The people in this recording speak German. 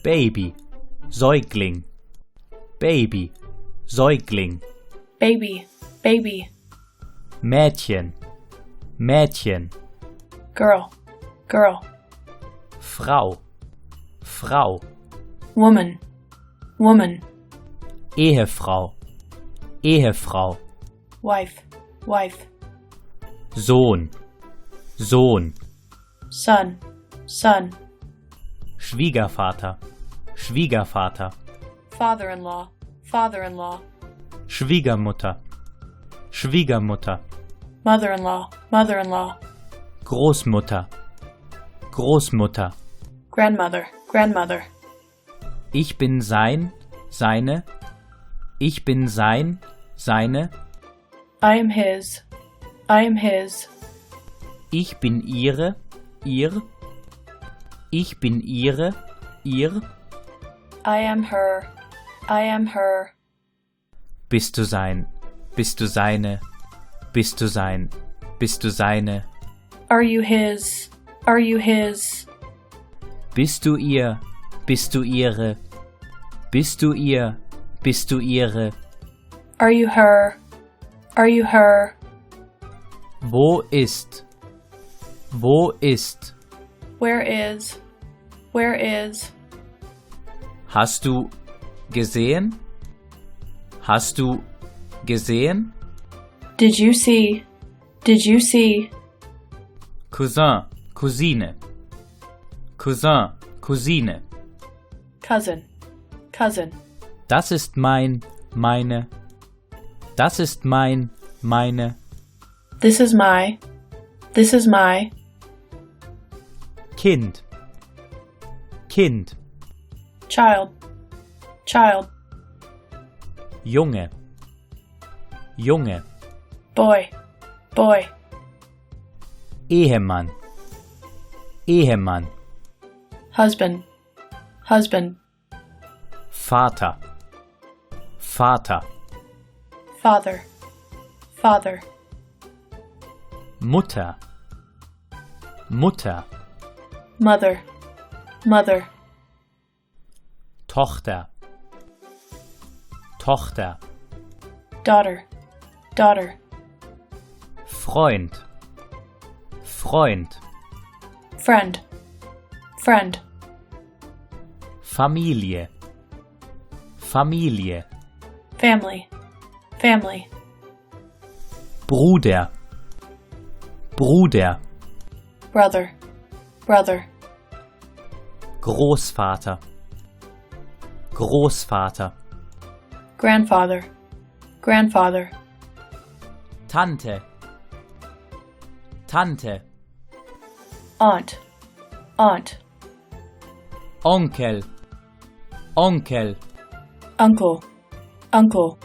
Baby, Säugling, Baby, Säugling. baby, baby, Mädchen, Mädchen. girl, girl, Frau, Frau. woman, woman, Ehefrau, Ehefrau. wife, wife, Sohn, Sohn. son, son, Schwiegervater, Schwiegervater. father-in-law, father-in-law, Schwiegermutter, Schwiegermutter. mother-in-law, mother-in-law, Großmutter, Großmutter. grandmother, grandmother, Ich bin sein, seine. Ich bin sein, seine. I am his, I am his, Ich bin ihre, ihr. Ich bin ihre, ihr. I am her, I am her, Bist du sein, bist du seine. Bist du sein, bist du seine. are you his, are you his, Bist du ihr, bist du ihre. Bist du ihr, bist du ihre. are you her, are you her, Wo ist, wo ist. where is, where is, Hast du gesehen? Hast du gesehen? did you see, did you see, Cousin, Cousine. Cousin, Cousine. cousin, cousin, Das ist mein, meine. Das ist mein, meine. this is my, this is my, Kind. Kind. child, child, Junge. Junge. boy, boy, Ehemann. Ehemann. husband, husband, Vater. Vater. father, father, Mutter. Mutter. mother, mother, Tochter. Tochter. daughter, daughter, Freund. Freund. friend, friend, Familie. Familie. family, family, Bruder. Bruder. brother, brother, Großvater. Großvater. grandfather, grandfather, Tante. Tante. aunt, aunt, Onkel. Onkel. uncle, uncle,